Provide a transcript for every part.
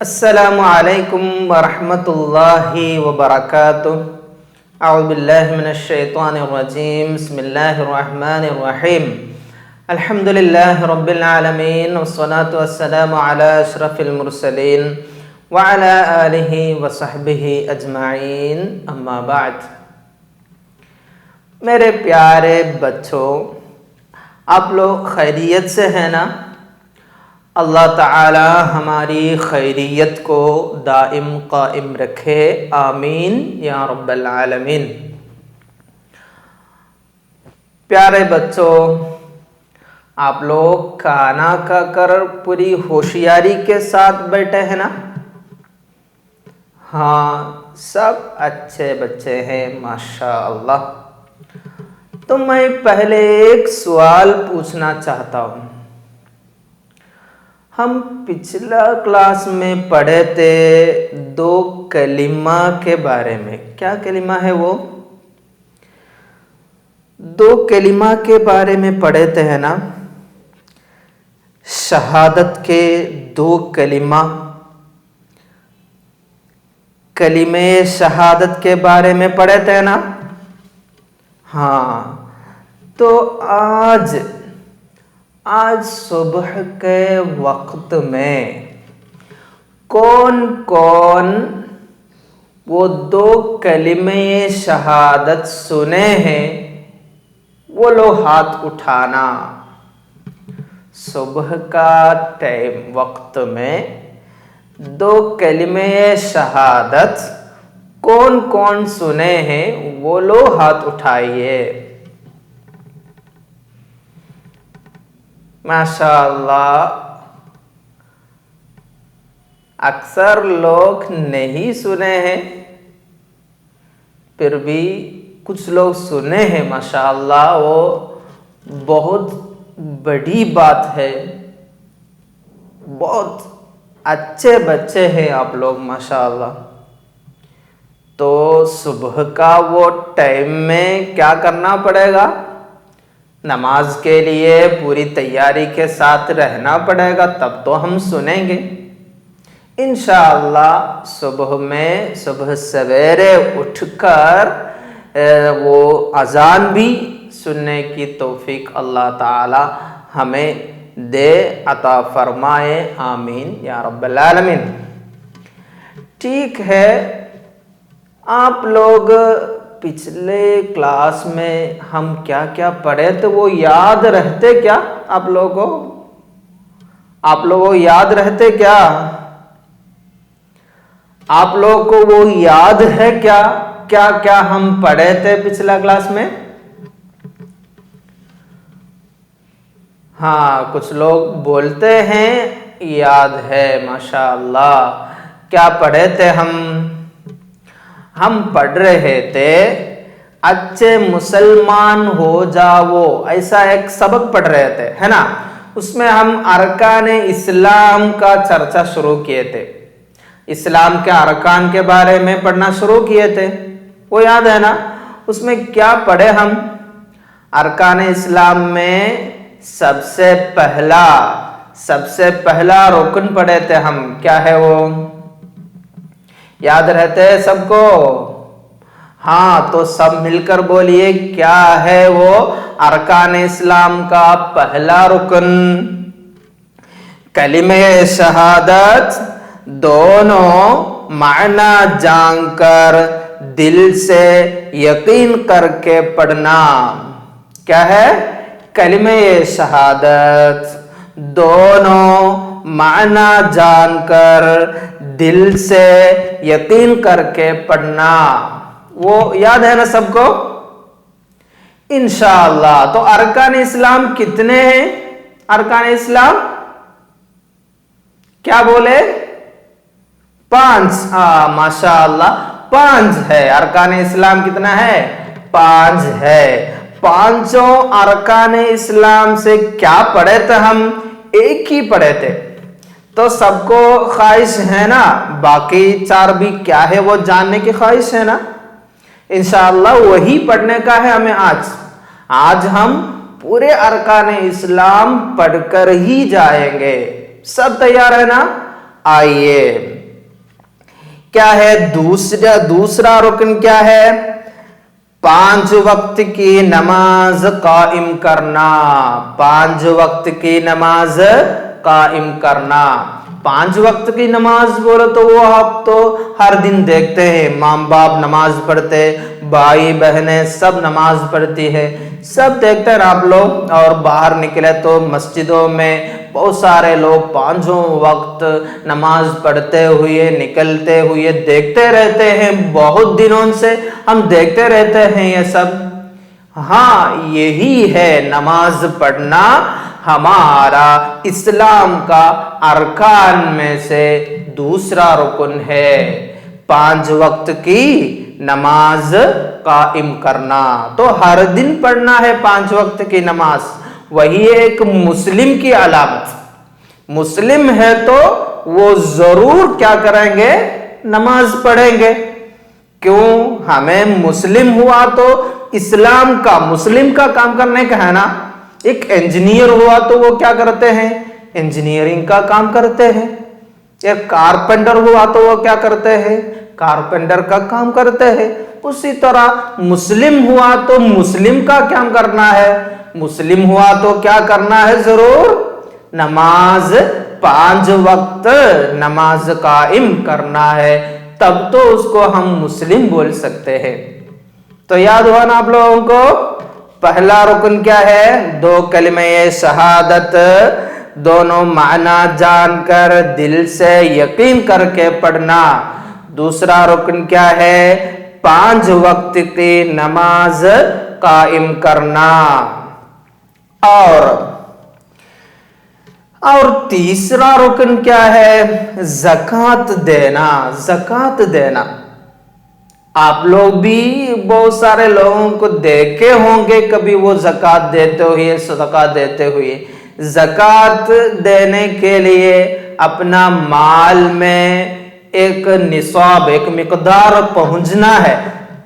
अस्सलामु अलैकुम वरहमतुल्लाहि वबरकातुह। अऊज़ु बिल्लाहि मिनश शैतानिर रजीम। बिस्मिल्लाहिर रहमानिर रहीम। अल्हम्दुलिल्लाहि रब्बिल आलमीन वस्सलातु वस्सलामु अला अशरफिल मुरसलीन व अला आलिहि व सहबिहि अजमाइन। अम्मा बाद। मेरे प्यारे बच्चों, आप लोग खैरियत से हैं ना? अल्लाह ताला हमारी खैरियत को दाइम कायम रखे, आमीन या रब्बल आलमीन। प्यारे बच्चों, आप लोग खाना खाकर पूरी होशियारी के साथ बैठे हैं ना? हाँ, सब अच्छे बच्चे हैं माशाअल्लाह। तो मैं पहले एक सवाल पूछना चाहता हूँ। हम पिछला क्लास में पढ़े थे दो कलिमा के बारे में। क्या कलिमा है वो? दो कलिमा के बारे में पढ़े थे, है ना? शहादत के दो कलिमा, कलिमे शहादत के बारे में पढ़े थे ना? हाँ, तो आज सुबह के वक्त में कौन कौन वो दो कलिमे शहादत सुने हैं, वो लोग हाथ उठाना। सुबह का टाइम वक्त में दो कलिमे शहादत कौन कौन सुने हैं, वो लोग हाथ उठाइए। माशाअल्लाह, अक्सर लोग नहीं सुने हैं, फिर भी कुछ लोग सुने हैं माशाअल्लाह। वो बहुत बड़ी बात है, बहुत अच्छे बच्चे हैं आप लोग माशाअल्लाह। तो सुबह का वो टाइम में क्या करना पड़ेगा? नमाज के लिए पूरी तैयारी के साथ रहना पड़ेगा, तब तो हम सुनेंगे इंशाअल्लाह। सुबह सवेरे उठकर वो अजान भी सुनने की तौफीक अल्लाह ताला हमें दे, अता फरमाए, आमीन या रब्बल आलमीन। ठीक है, आप लोग पिछले क्लास में हम क्या क्या पढ़े थे वो याद रहते क्या आप लोगों को याद रहते क्या? आप लोगों को वो याद है क्या? क्या क्या हम पढ़े थे पिछला क्लास में? हाँ, कुछ लोग बोलते हैं याद है माशाअल्लाह। क्या पढ़े थे हम पढ़ रहे थे अच्छे मुसलमान हो जाओ, ऐसा एक सबक पढ़ रहे थे, है ना? उसमें हम अरकान इस्लाम का चर्चा शुरू किए थे। इस्लाम के अरकान के बारे में पढ़ना शुरू किए थे, वो याद है ना? उसमें क्या पढ़े हम? अरकान इस्लाम में सबसे पहला सबसे पहला रुकन पढ़े थे हम, क्या है वो? याद रहते हैं सबको? हाँ, तो सब मिलकर बोलिए, क्या है वो अरकान इस्लाम का पहला रुकन? कलिमे शहादत दोनों मायना जानकर दिल से यकीन करके पढ़ना। क्या है? कलिमे शहादत दोनों मायना जानकर दिल से यकीन करके पढ़ना। वो याद है ना सबको? इंशाअल्लाह। तो अरकान इस्लाम कितने हैं? अरकान इस्लाम क्या बोले? 5। माशाअल्लाह, 5 है। अरकान इस्लाम कितना है? 5 है। पांचों अरकान इस्लाम से क्या पढ़े थे हम? एक ही पढ़े थे। तो सबको ख्वाहिश है ना बाकी 4 भी क्या है वो जानने की ख्वाहिश है ना? इंशाअल्लाह वही पढ़ने का है हमें आज हम पूरे अरकान इस्लाम पढ़कर ही जाएंगे। सब तैयार है ना? आइए, क्या है दूसरा रुकन? क्या है? 5 वक्त की नमाज कायम करना। 5 वक्त की नमाज कायम करना। 5 वक्त की नमाज बोलो तो वो आप तो हर दिन देखते हैं, माँ बाप नमाज पढ़ते, भाई बहनें सब नमाज पढ़ती है, सब देखते हैं आप लोग। और बाहर निकले तो मस्जिदों में बहुत सारे लोग 5 वक्त नमाज पढ़ते हुए निकलते हुए देखते रहते हैं। बहुत दिनों से हम देखते रहते हैं ये सब। हाँ, यही है नमाज पढ़ना हमारा इस्लाम का अरकान में से दूसरा रुकन है। 5 वक्त की नमाज कायम करना। तो हर दिन पढ़ना है 5 वक्त की नमाज। वही एक मुस्लिम की अलामत। मुस्लिम है तो वो जरूर क्या करेंगे? नमाज पढ़ेंगे। क्यों? हमें मुस्लिम हुआ तो इस्लाम का, मुस्लिम का काम करने का है ना। एक इंजीनियर हुआ तो वो क्या करते हैं? इंजीनियरिंग का काम करते हैं। एक कारपेंटर हुआ तो वो क्या करते हैं? कारपेंटर का काम करते हैं। उसी तरह मुस्लिम हुआ तो मुस्लिम का क्या करना है? मुस्लिम हुआ तो क्या करना है? जरूर नमाज 5 वक्त नमाज कायम करना है, तब तो उसको हम मुस्लिम बोल सकते हैं। तो याद हुआ ना आप लोगों को? पहला रुकन क्या है? 2 कलिमे शहादत दोनों माना जानकर दिल से यकीन करके पढ़ना। दूसरा रुकन क्या है? 5 वक्त की नमाज कायम करना। और तीसरा रुकन क्या है? ज़कात देना। ज़कात देना। आप लोग भी बहुत सारे लोगों को देखे होंगे कभी वो ज़कात देते हुए, सदका देते हुए। ज़कात देने के लिए अपना माल में एक निसाब, एक मिकदार पहुंचना है,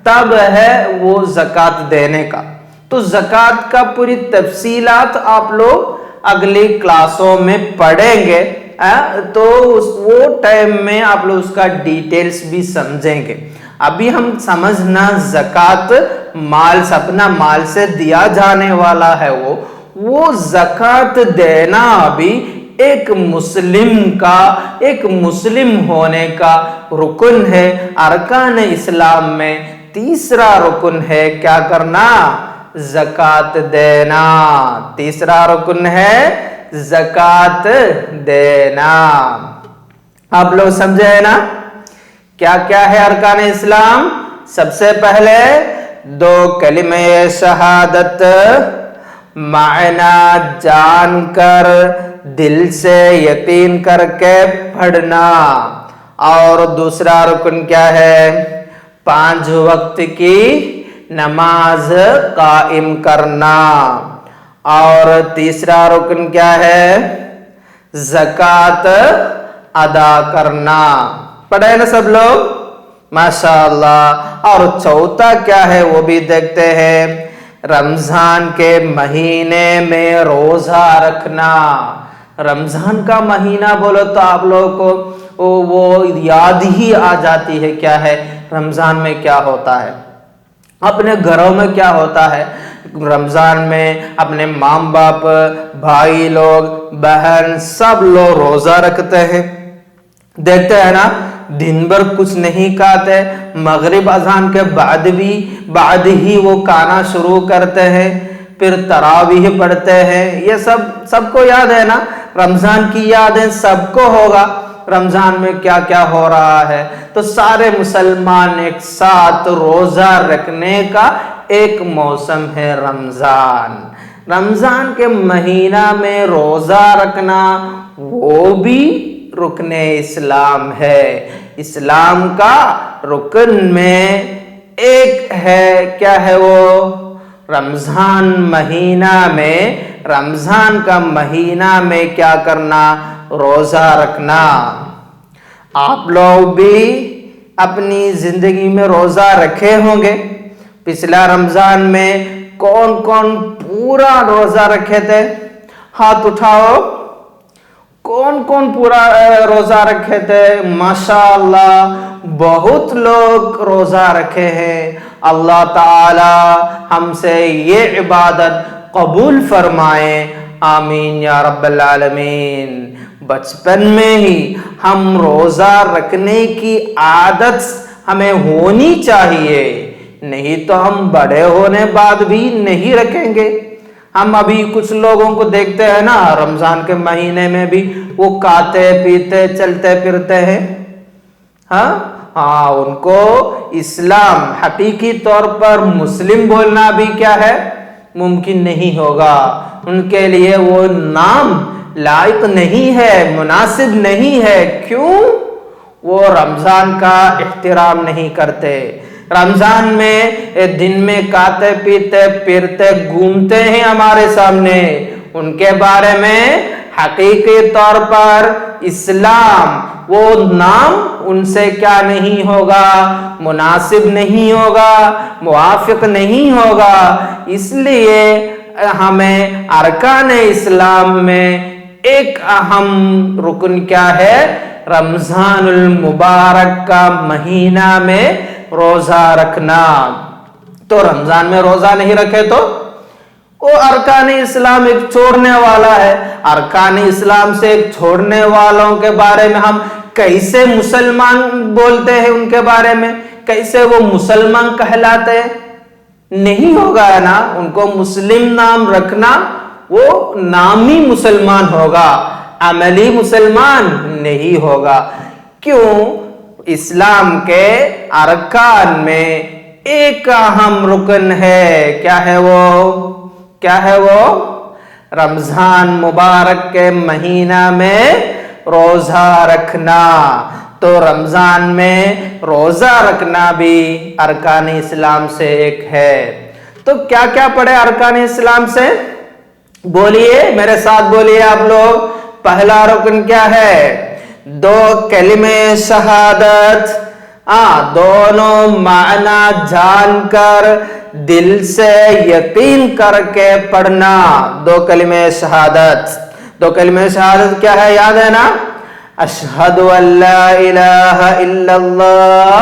तब है वो ज़कात देने का। तो ज़कात का पूरी तफसीलात आप लोग अगली क्लासों में पढ़ेंगे। तो वो टाइम में आप लोग उसका डिटेल्स भी समझेंगे। अभी हम समझना ज़कात माल से, अपना माल से दिया जाने वाला है वो ज़कात देना भी एक मुस्लिम का, एक मुस्लिम होने का रुकन है। अरकान इस्लाम में तीसरा रुकन है क्या करना? ज़कात देना। तीसरा रुकन है ज़कात देना। आप लोग समझे है ना क्या क्या है अरकान इस्लाम? सबसे पहले 2 कलिमे शहादत मायना जानकर दिल से यकीन करके पढ़ना। और दूसरा रुकन क्या है? 5 वक्त की नमाज कायम करना। और तीसरा रुकन क्या है? ज़कात अदा करना। पढ़े ना सब लोग? माशाअल्लाह। और चौथा क्या है वो भी देखते हैं। रमजान के महीने में रोजा रखना। रमजान का महीना बोलो तो आप लोगों को वो याद ही आ जाती है क्या है रमजान में क्या होता है, अपने घरों में क्या होता है। रमजान में अपने माँ बाप, भाई लोग, बहन सब लोग रोजा रखते हैं। देखते हैं ना, दिन भर कुछ नहीं खाते, मगरिब अजान के बाद ही वो खाना शुरू करते हैं, फिर तरावीह पढ़ते हैं। ये सब सबको याद है ना, रमजान की यादें सबको होगा रमजान में क्या क्या हो रहा है। तो सारे मुसलमान एक साथ रोजा रखने का एक मौसम है रमजान। रमजान के महीना में रोजा रखना वो भी रुकने इस्लाम है। इस्लाम का रुकन में एक है, क्या है वो, रमजान महीना में, रमजान का महीना में क्या करना, रोजा रखना। आप लोग भी अपनी जिंदगी में रोजा रखे होंगे। पिछला रमजान में कौन कौन पूरा रोजा रखे थे, हाथ उठाओ। कौन कौन पूरा रोजा रखे थे? माशाअल्लाह बहुत लोग रोजा रखे हैं। अल्लाह ताला हमसे ये इबादत कबूल फरमाए, आमीन या रब्बल आलमीन। बचपन में ही हम रोजा रखने की आदत हमें होनी चाहिए, नहीं तो हम बड़े होने बाद भी नहीं रखेंगे। हम अभी कुछ लोगों को देखते हैं ना, रमजान के महीने में भी वो खाते पीते चलते फिरते हैं। हाँ, उनको इस्लाम हकीकी तौर पर मुस्लिम बोलना भी क्या है, मुमकिन नहीं होगा। उनके लिए वो नाम लायक नहीं है, मुनासिब नहीं है। क्यों? वो रमजान का एहतराम नहीं करते। रमजान में दिन में खाते पीते फिरते घूमते हैं हमारे सामने, उनके बारे में हकीकी तौर पर इस्लाम वो नाम उनसे क्या नहीं होगा, मुनासिब नहीं होगा, मुआफिक नहीं होगा। इसलिए हमें अरकान इस्लाम में एक अहम रुकन क्या है, रमजानुल मुबारक का महीना में रोजा रखना। तो रमजान में रोजा नहीं रखे तो वो अरकान इस्लाम एक छोड़ने वाला है। अरकान इस्लाम से एक छोड़ने वालों के बारे में हम कैसे मुसलमान बोलते हैं, उनके बारे में कैसे वो मुसलमान कहलाते हैं? नहीं होगा ना, उनको मुस्लिम नाम रखना वो नामी मुसलमान होगा, अमली मुसलमान नहीं होगा। क्यों? इस्लाम के अरकान में एक अहम रुकन है। क्या है वो? क्या है वो? रमजान मुबारक के महीना में रोजा रखना। तो रमजान में रोजा रखना भी अरकान इस्लाम से एक है। तो क्या क्या पढ़े अरकान इस्लाम से? बोलिए, मेरे साथ बोलिए आप लोग। पहला रुकन क्या है? दो कलिमे शहादत। दोनों माना जानकर दिल से यकीन करके पढ़ना। दो कलिमे शहादत। दो कलिमे शहादत क्या है, याद है ना? अशहदु अल्ला इलाहा इल्लल्लाह,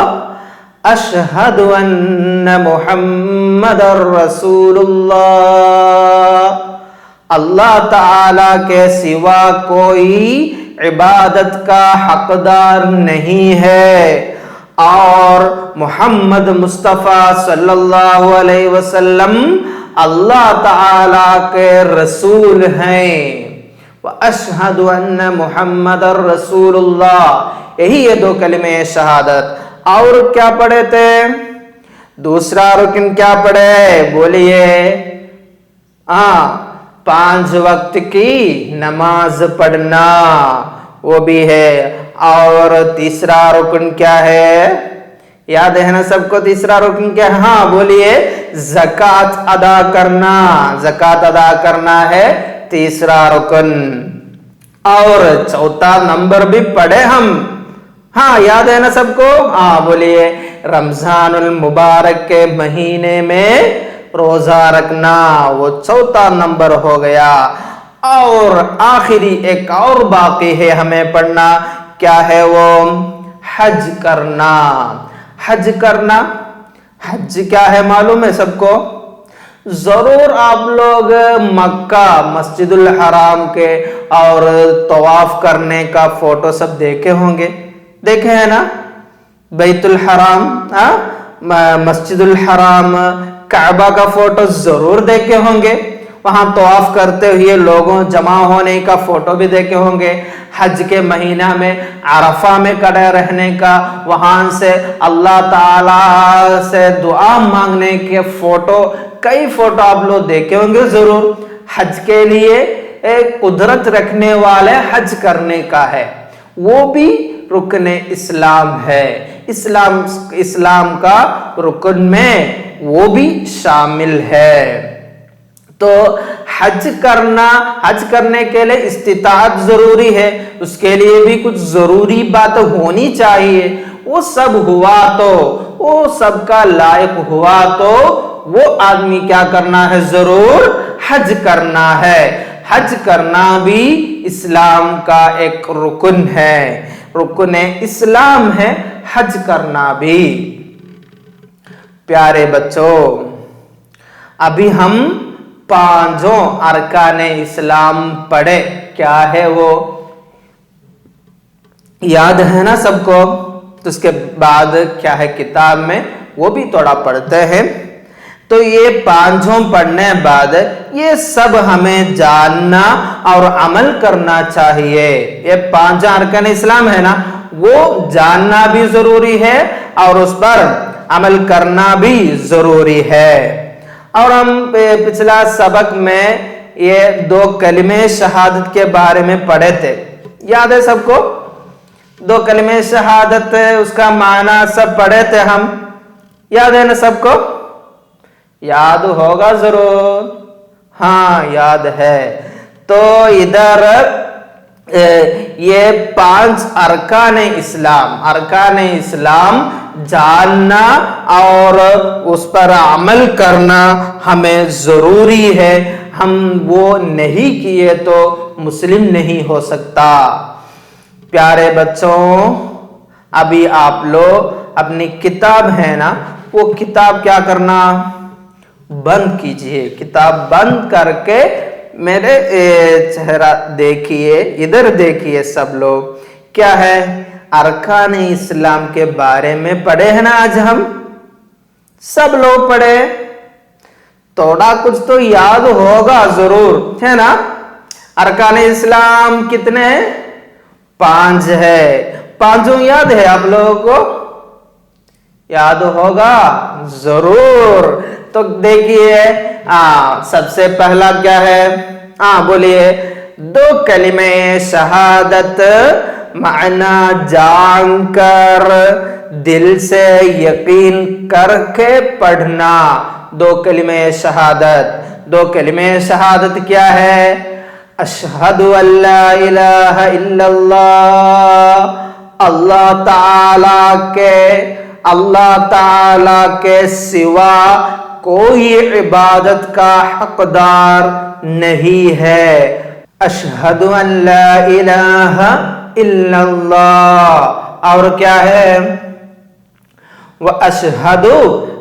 अशहदु अन्न मुहम्मदर रसूलुल्लाह। अल्लाह ताला के सिवा कोई इबादत का हकदार नहीं है और मोहम्मद मुस्तफ़ा सल्लल्लाहु अलैहि वसल्लम अल्लाह ताला के रसूल हैं। व अशहदु अन्न मुहम्मदर रसूलुल्लाह, यही है दो कलिमे शहादत। और क्या पढ़े थे? दूसरा रुकन क्या पढ़े? बोलिए। 5 वक्त की नमाज पढ़ना, वो भी है। और तीसरा रुकन क्या है? याद है ना सबको? तीसरा रुकन क्या है? हाँ बोलिए। ज़कात अदा करना। ज़कात अदा करना है तीसरा रुकन। और चौथा नंबर भी पढ़े हम। हाँ याद है ना सबको? हाँ बोलिए। रमजानुल मुबारक के महीने में रोजा रखना, वो चौथा नंबर हो गया। और आखिरी एक और बाकी है हमें पढ़ना, क्या है वो? हज करना। हज करना, हज क्या है मालूम है सबको? जरूर आप लोग मक्का मस्जिदुल हराम के और तवाफ करने का फोटो सब देखे होंगे, देखे हैं ना? बैतुल हराम, मस्जिदुल हराम, काबा का फोटो जरूर देखे होंगे। वहां तवाफ करते हुए लोगों जमा होने का फोटो भी देखे होंगे। हज के महीना में अरफा में खड़े रहने का, वहां से अल्लाह ताला से दुआ मांगने के फोटो, कई फोटो आप लोग देखे होंगे जरूर। हज के लिए एक कुदरत रखने वाले हज करने का है, वो भी रुकने इस्लाम है। इस्लाम का रुकन में वो भी शामिल है। तो हज करने के लिए इस्तिताअत जरूरी है, उसके लिए भी कुछ जरूरी बात होनी चाहिए। वो सब हुआ तो, वो सबका लायक हुआ तो वो आदमी क्या करना है? जरूर हज करना है। हज करना भी इस्लाम का एक रुकन है, रुकन इस्लाम है हज करना भी। प्यारे बच्चों, अभी हम पांचों अरकाने इस्लाम पढ़े, क्या है वो? याद है ना सबको? तो उसके बाद क्या है किताब में, वो भी थोड़ा पढ़ते हैं। तो ये पांचों पढ़ने बाद ये सब हमें जानना और अमल करना चाहिए। ये पांचों अरकान इस्लाम है ना, वो जानना भी जरूरी है और उस पर अमल करना भी जरूरी है। और हम पिछला सबक में ये 2 कलिमे शहादत के बारे में पढ़े थे, याद है सबको? 2 कलिमे शहादत, उसका माना सब पढ़े थे हम, याद है ना सबको? याद होगा जरूर, हाँ याद है। तो इधर ये 5 अरकान इस्लाम जानना और उस पर अमल करना हमें जरूरी है। हम वो नहीं किए तो मुस्लिम नहीं हो सकता। प्यारे बच्चों, अभी आप लोग अपनी किताब है ना, वो किताब क्या करना? बंद कीजिए। किताब बंद करके मेरे चेहरा देखिए, इधर देखिए सब लोग। क्या है? अरकान इस्लाम के बारे में पढ़े हैं ना आज हम, सब लोग पढ़े। थोड़ा कुछ तो याद होगा जरूर, है ना? अरकान इस्लाम कितने हैं? 5 है। पांचों याद है आप लोगों को? याद होगा जरूर। तो देखिए, सबसे पहला क्या है? बोलिए। 2 कलिमे शहादत माना जानकर, दिल से यकीन करके पढ़ना। 2 कलिमे शहादत। 2 कलिमे शहादत क्या है? अशहदु अल्ला इलाहा इल्लल्लाह, अल्लाह ताला के सिवा कोई इबादत का हकदार नहीं है। अशहदु अल्ला इलाहा इल्लल्लाह। और क्या है? व अशहदु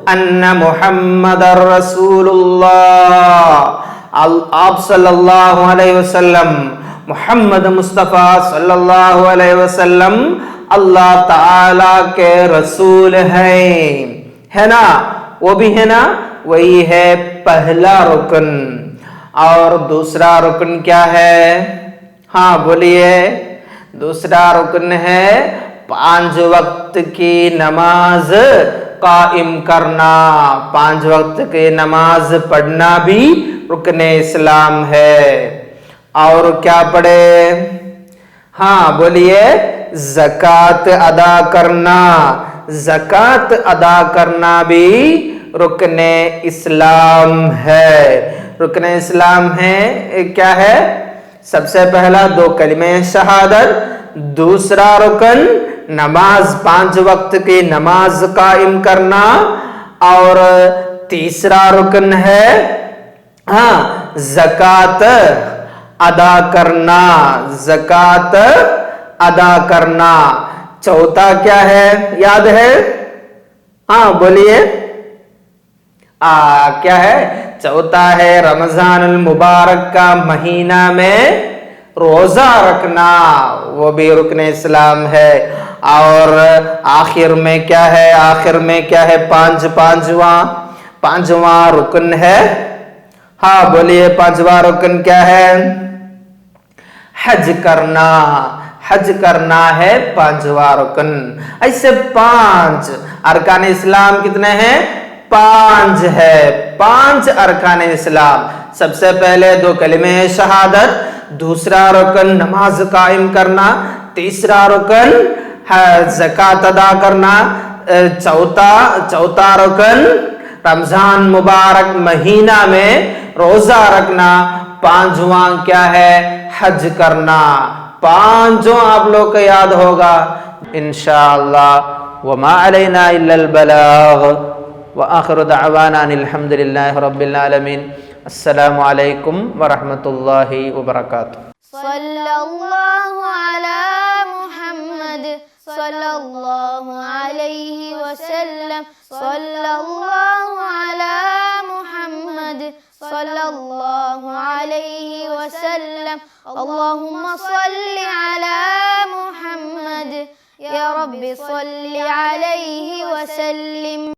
अन्ना मुहम्मदर रसूलुल्लाह, आप सल्लल्लाहु अलैहि वसल्लम, मोहम्मद मुस्तफ़ा सल्लल्लाहु अलैहि वसल्लम अल्लाह ताला के रसूल है ना? वो भी है ना? वही है पहला रुकन। और दूसरा रुकन क्या है? हाँ बोलिए। दूसरा रुकन है 5 वक्त की नमाज कायम करना। 5 वक्त की नमाज पढ़ना भी रुकन इस्लाम है। और क्या पढ़े? हाँ बोलिए। ज़कात अदा करना। ज़कात अदा करना भी रुकन इस्लाम है। रुकन इस्लाम है क्या है? सबसे पहला 2 कलिमे शहादत, दूसरा रुकन नमाज, 5 वक्त की नमाज कायम करना, और तीसरा रुकन है ज़कात अदा करना, ज़कात अदा करना। चौथा क्या है, याद है? हाँ बोलिए। क्या है? चौथा है रमजानुल मुबारक का महीना में रोजा रखना, वो भी रुकने इस्लाम है। और आखिर में क्या है? आखिर में क्या है? पांचवा रुकन है। हाँ बोलिए, पांचवा रुकन क्या है? हज करना। हज करना है पांचवा रुकन। ऐसे 5 अरकान इस्लाम कितने हैं? 5 है। 5 अरकान इस्लाम। सबसे पहले 2 कलिमे शहादत, दूसरा रुकन नमाज कायम करना, तीसरा रुकन ज़कात अदा करना, चौथा रुकन रमजान मुबारक महीना में रोजा रखना, पांचवा क्या है? हज करना। 5 आप लोग को याद होगा इंशाअल्लाह। वमा अलैना इल्लल बलाग व आखिरु दअवाना अनिल हम्दुलिल्लाहि रब्बिल आलमीन। अस्सलामु अलैकुम व रहमतुल्लाहि व बरकातुहू। सल्लल्लाहु अला मुहम्मद सल्लल्लाहु अलैहि वसल्लम। सल्लल्लाहु अला मुहम्मद सल्लल्लाहु अलैहि वसल्लम। अल्लाहुम्मा सल्लि अला मुहम्मद या रब्बी सल्लि अलैहि वसल्लिम।